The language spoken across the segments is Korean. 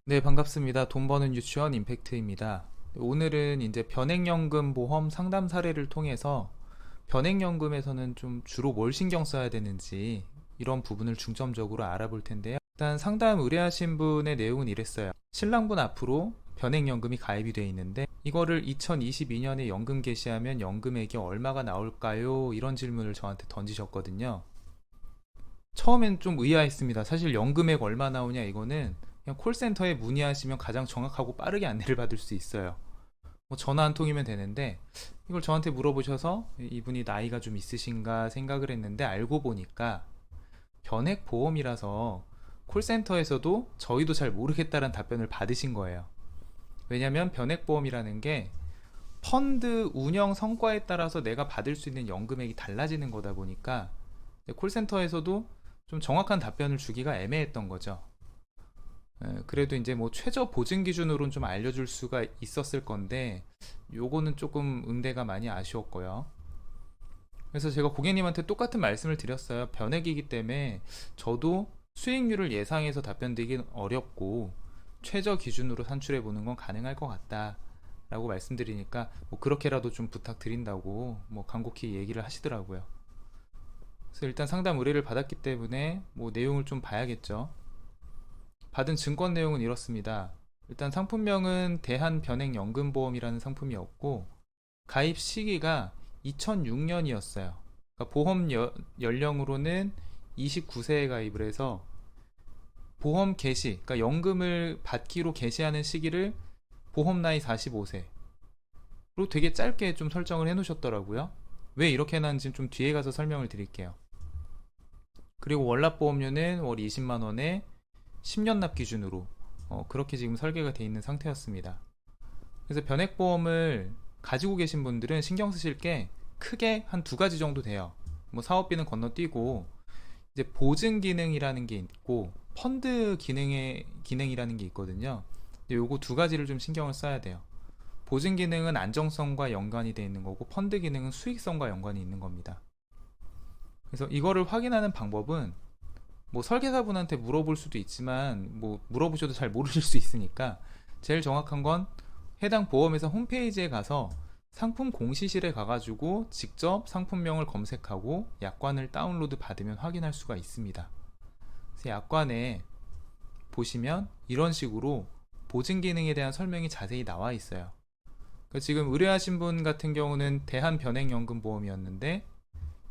네, 반갑습니다. 돈 버는 유치원 임팩트입니다. 오늘은 이제 변액연금 보험 상담 사례를 통해서 변액연금에서는 좀 주로 뭘 신경 써야 되는지 이런 부분을 중점적으로 알아볼 텐데요. 일단 상담 의뢰하신 분의 내용은 이랬어요. 신랑분 앞으로 변액연금이 가입이 돼 있는데 이거를 2022년에 연금 개시하면 연금액이 얼마가 나올까요? 이런 질문을 저한테 던지셨거든요. 처음엔 좀 의아했습니다. 사실 연금액 얼마 나오냐 이거는 그냥 콜센터에 문의하시면 가장 정확하고 빠르게 안내를 받을 수 있어요. 뭐 전화 한 통이면 되는데 이걸 저한테 물어보셔서 이분이 나이가 좀 있으신가 생각을 했는데 알고 보니까 변액보험이라서 콜센터에서도 저희도 잘 모르겠다는 답변을 받으신 거예요. 왜냐면 변액보험이라는 게 펀드 운영 성과에 따라서 내가 받을 수 있는 연금액이 달라지는 거다 보니까 콜센터에서도 좀 정확한 답변을 주기가 애매했던 거죠. 그래도 이제 뭐 최저 보증 기준으로는 좀 알려줄 수가 있었을 건데 요거는 조금 응대가 많이 아쉬웠고요. 그래서 제가 고객님한테 똑같은 말씀을 드렸어요. 변액이기 때문에 저도 수익률을 예상해서 답변 드리긴 어렵고 최저 기준으로 산출해 보는 건 가능할 것 같다 라고 말씀드리니까 뭐 그렇게라도 좀 부탁드린다고 뭐 간곡히 얘기를 하시더라고요. 그래서 일단 상담 의뢰를 받았기 때문에 뭐 내용을 좀 봐야겠죠. 받은 증권 내용은 이렇습니다. 일단 상품명은 대한변액연금보험이라는 상품이었고 가입 시기가 2006년이었어요. 그러니까 보험 연령으로는 29세에 가입을 해서 보험 개시, 그러니까 연금을 받기로 개시하는 시기를 보험 나이 45세로 되게 짧게 좀 설정을 해 놓으셨더라고요. 왜 이렇게 해놨는지 좀 뒤에 가서 설명을 드릴게요. 그리고 월납보험료는 월 20만원에 10년 납 기준으로 그렇게 지금 설계가 되어 있는 상태였습니다. 그래서 변액보험을 가지고 계신 분들은 신경 쓰실 게 크게 한 두 가지 정도 돼요. 뭐 사업비는 건너뛰고 이제 보증 기능이라는 게 있고 펀드 기능이라는 게 있거든요. 근데 요거 두 가지를 좀 신경을 써야 돼요. 보증 기능은 안정성과 연관이 되어 있는 거고 펀드 기능은 수익성과 연관이 있는 겁니다. 그래서 이거를 확인하는 방법은 뭐 설계사분한테 물어볼 수도 있지만 뭐 물어보셔도 잘 모르실 수 있으니까 제일 정확한 건 해당 보험회사 홈페이지에 가서 상품 공시실에 가가지고 직접 상품명을 검색하고 약관을 다운로드 받으면 확인할 수가 있습니다. 그래서 약관에 보시면 이런 식으로 보증 기능에 대한 설명이 자세히 나와 있어요. 그러니까 지금 의뢰하신 분 같은 경우는 대한변액연금보험이었는데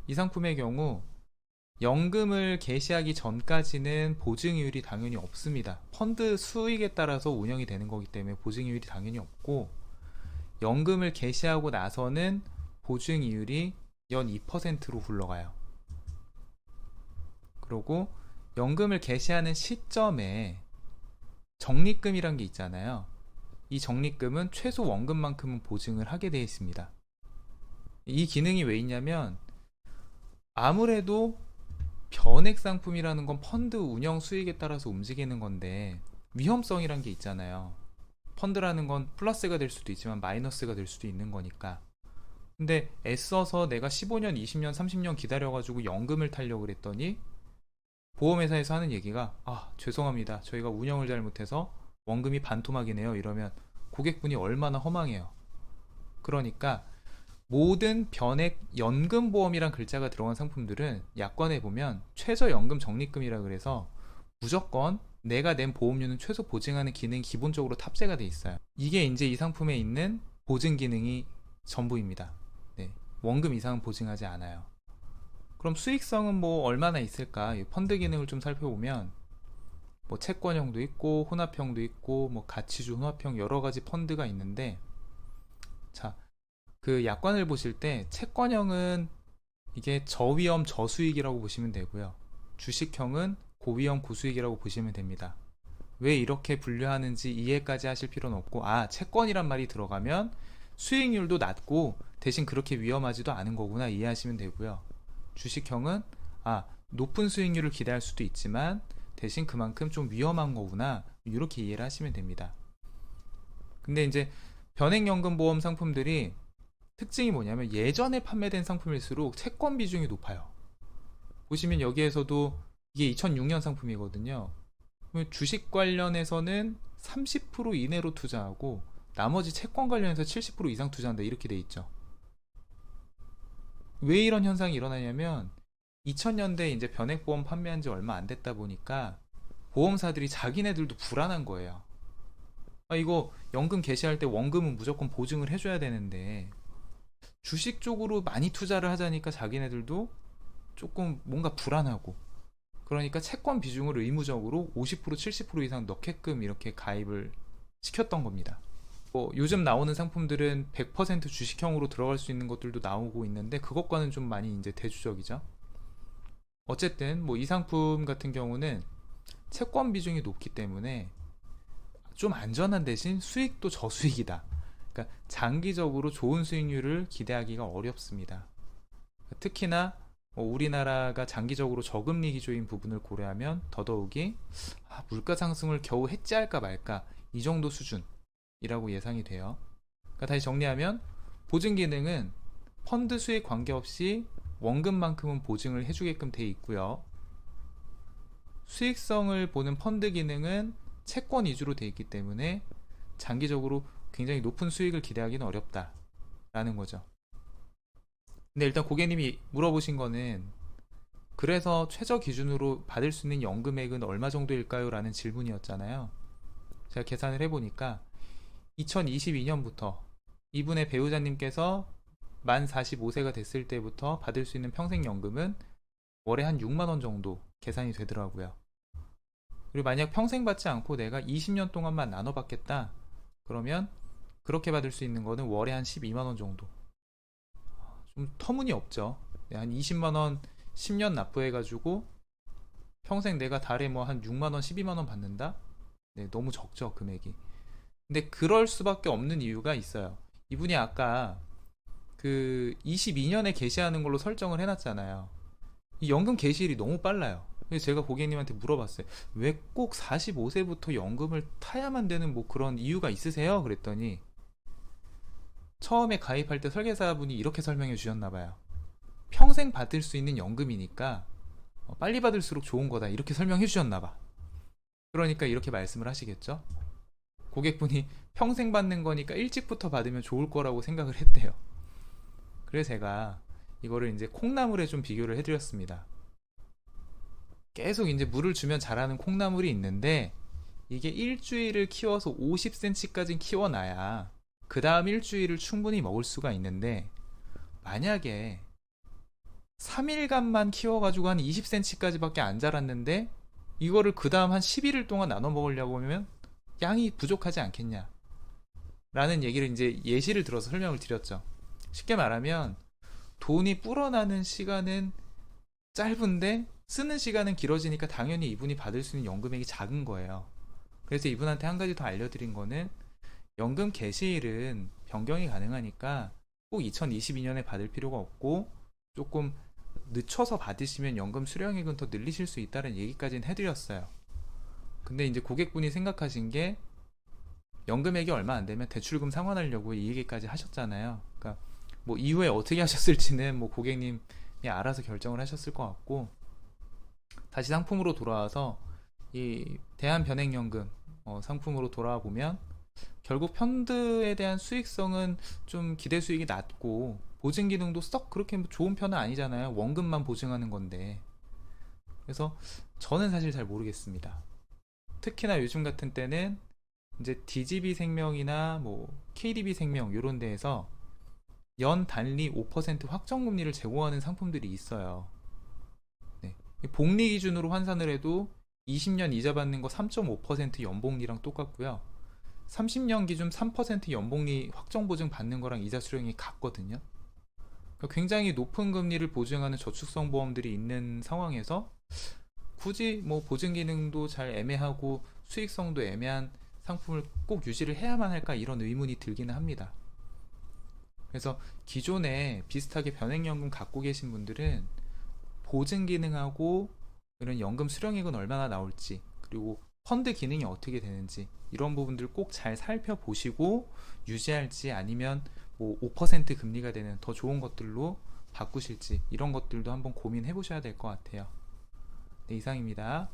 이 상품의 경우 연금을 개시하기 전까지는 보증이율이 당연히 없습니다. 펀드 수익에 따라서 운영이 되는 거기 때문에 보증이율이 당연히 없고 연금을 개시하고 나서는 보증이율이 연 2%로 굴러가요. 그리고 연금을 개시하는 시점에 적립금이란 게 있잖아요. 이 적립금은 최소 원금만큼은 보증을 하게 되어 있습니다. 이 기능이 왜 있냐면 아무래도 변액 상품이라는 건 펀드 운영 수익에 따라서 움직이는 건데 위험성이란 게 있잖아요. 펀드라는 건 플러스가 될 수도 있지만 마이너스가 될 수도 있는 거니까. 근데 애써서 내가 15년, 20년, 30년 기다려가지고 연금을 타려고 그랬더니 보험회사에서 하는 얘기가 죄송합니다. 저희가 운영을 잘못해서 원금이 반토막이네요. 이러면 고객분이 얼마나 허망해요. 그러니까 모든 변액 연금보험이란 글자가 들어간 상품들은 약관에 보면 최저연금 적립금이라 그래서 무조건 내가 낸 보험료는 최소 보증하는 기능이 기본적으로 탑재가 돼 있어요. 이게 이제 이 상품에 있는 보증 기능이 전부입니다. 네, 원금 이상은 보증하지 않아요. 그럼 수익성은 뭐 얼마나 있을까? 펀드 기능을 좀 살펴보면 뭐 채권형도 있고 혼합형도 있고 뭐 가치주 혼합형 여러 가지 펀드가 있는데 자, 그 약관을 보실 때 채권형은 이게 저위험 저수익이라고 보시면 되고요. 주식형은 고위험 고수익이라고 보시면 됩니다. 왜 이렇게 분류하는지 이해까지 하실 필요는 없고 채권이란 말이 들어가면 수익률도 낮고 대신 그렇게 위험하지도 않은 거구나 이해하시면 되고요. 주식형은 높은 수익률을 기대할 수도 있지만 대신 그만큼 좀 위험한 거구나 이렇게 이해를 하시면 됩니다. 근데 이제 변액연금보험 상품들이 특징이 뭐냐면 예전에 판매된 상품일수록 채권 비중이 높아요. 보시면 여기에서도 이게 2006년 상품이거든요. 주식 관련해서는 30% 이내로 투자하고 나머지 채권 관련해서 70% 이상 투자한다 이렇게 돼 있죠. 왜 이런 현상이 일어나냐면 2000년대 이제 변액보험 판매한 지 얼마 안 됐다 보니까 보험사들이 자기네들도 불안한 거예요. 아, 이거 연금 개시할 때 원금은 무조건 보증을 해줘야 되는데 주식 쪽으로 많이 투자를 하자니까 자기네들도 조금 뭔가 불안하고, 그러니까 채권 비중을 의무적으로 50% 70% 이상 넣게끔 이렇게 가입을 시켰던 겁니다. 뭐 요즘 나오는 상품들은 100% 주식형으로 들어갈 수 있는 것들도 나오고 있는데 그것과는 좀 많이 이제 대조적이죠. 어쨌든 뭐 이 상품 같은 경우는 채권 비중이 높기 때문에 좀 안전한 대신 수익도 저수익이다. 그러니까 장기적으로 좋은 수익률을 기대하기가 어렵습니다. 특히나 뭐 우리나라가 장기적으로 저금리 기조인 부분을 고려하면 더더욱이 물가 상승을 겨우 해지할까 말까 이 정도 수준이라고 예상이 돼요. 그러니까 다시 정리하면 보증 기능은 펀드 수익 관계없이 원금만큼은 보증을 해주게끔 돼 있고요. 수익성을 보는 펀드 기능은 채권 위주로 돼 있기 때문에 장기적으로 굉장히 높은 수익을 기대하기는 어렵다라는 거죠. 근데 일단 고객님이 물어보신 거는 그래서 최저 기준으로 받을 수 있는 연금액은 얼마 정도일까요? 라는 질문이었잖아요. 제가 계산을 해보니까 2022년부터 이분의 배우자님께서 만 45세가 됐을 때부터 받을 수 있는 평생연금은 월에 한 6만원 정도 계산이 되더라고요. 그리고 만약 평생 받지 않고 내가 20년 동안만 나눠 받겠다 그러면 그렇게 받을 수 있는 거는 월에 한 12만원 정도. 좀 터무니없죠. 한 20만원 10년 납부해가지고 평생 내가 달에 뭐 한 6만원 12만원 받는다? 네, 너무 적죠 금액이. 근데 그럴 수밖에 없는 이유가 있어요. 이분이 아까 그 22년에 개시하는 걸로 설정을 해놨잖아요. 이 연금 개시일이 너무 빨라요. 그래서 제가 고객님한테 물어봤어요. 왜 꼭 45세부터 연금을 타야만 되는 뭐 그런 이유가 있으세요? 그랬더니 처음에 가입할 때 설계사분이 이렇게 설명해 주셨나봐요. 평생 받을 수 있는 연금이니까 빨리 받을수록 좋은 거다 이렇게 설명해 주셨나봐. 그러니까 이렇게 말씀을 하시겠죠. 고객분이 평생 받는 거니까 일찍부터 받으면 좋을 거라고 생각을 했대요. 그래서 제가 이거를 이제 콩나물에 좀 비교를 해드렸습니다. 계속 이제 물을 주면 자라는 콩나물이 있는데 이게 일주일을 키워서 50cm까지 키워놔야 그 다음 일주일을 충분히 먹을 수가 있는데 만약에 3일간만 키워가지고 한 20cm까지 밖에 안 자랐는데 이거를 그 다음 한 11일 동안 나눠 먹으려고 하면 양이 부족하지 않겠냐 라는 얘기를 이제 예시를 들어서 설명을 드렸죠. 쉽게 말하면 돈이 불어나는 시간은 짧은데 쓰는 시간은 길어지니까 당연히 이분이 받을 수 있는 연금액이 작은 거예요. 그래서 이분한테 한 가지 더 알려드린 거는 연금 개시일은 변경이 가능하니까 꼭 2022년에 받을 필요가 없고 조금 늦춰서 받으시면 연금 수령액은 더 늘리실 수 있다는 얘기까지는 해드렸어요. 근데 이제 고객분이 생각하신 게 연금액이 얼마 안 되면 대출금 상환하려고 이 얘기까지 하셨잖아요. 그러니까 뭐 이후에 어떻게 하셨을지는 뭐 고객님이 알아서 결정을 하셨을 것 같고, 다시 상품으로 돌아와서 이 대한변액연금 상품으로 돌아와 보면 결국 펀드에 대한 수익성은 좀 기대 수익이 낮고 보증 기능도 썩 그렇게 좋은 편은 아니잖아요. 원금만 보증하는 건데. 그래서 저는 사실 잘 모르겠습니다. 특히나 요즘 같은 때는 이제 DGB 생명이나 뭐 KDB 생명 이런 데에서 연 단리 5% 확정금리를 제공하는 상품들이 있어요. 네. 복리 기준으로 환산을 해도 20년 이자 받는 거 3.5% 연복리랑 똑같고요. 30년 기준 3% 연복리 확정보증 받는 거랑 이자 수령이 같거든요. 그러니까 굉장히 높은 금리를 보증하는 저축성 보험들이 있는 상황에서 굳이 뭐 보증 기능도 잘 애매하고 수익성도 애매한 상품을 꼭 유지를 해야만 할까 이런 의문이 들기는 합니다. 그래서 기존에 비슷하게 변액연금 갖고 계신 분들은 보증 기능하고 이런 연금 수령액은 얼마나 나올지, 그리고 펀드 기능이 어떻게 되는지 이런 부분들 꼭 잘 살펴보시고 유지할지 아니면 뭐 5% 금리가 되는 더 좋은 것들로 바꾸실지 이런 것들도 한번 고민해 보셔야 될 것 같아요. 네, 이상입니다.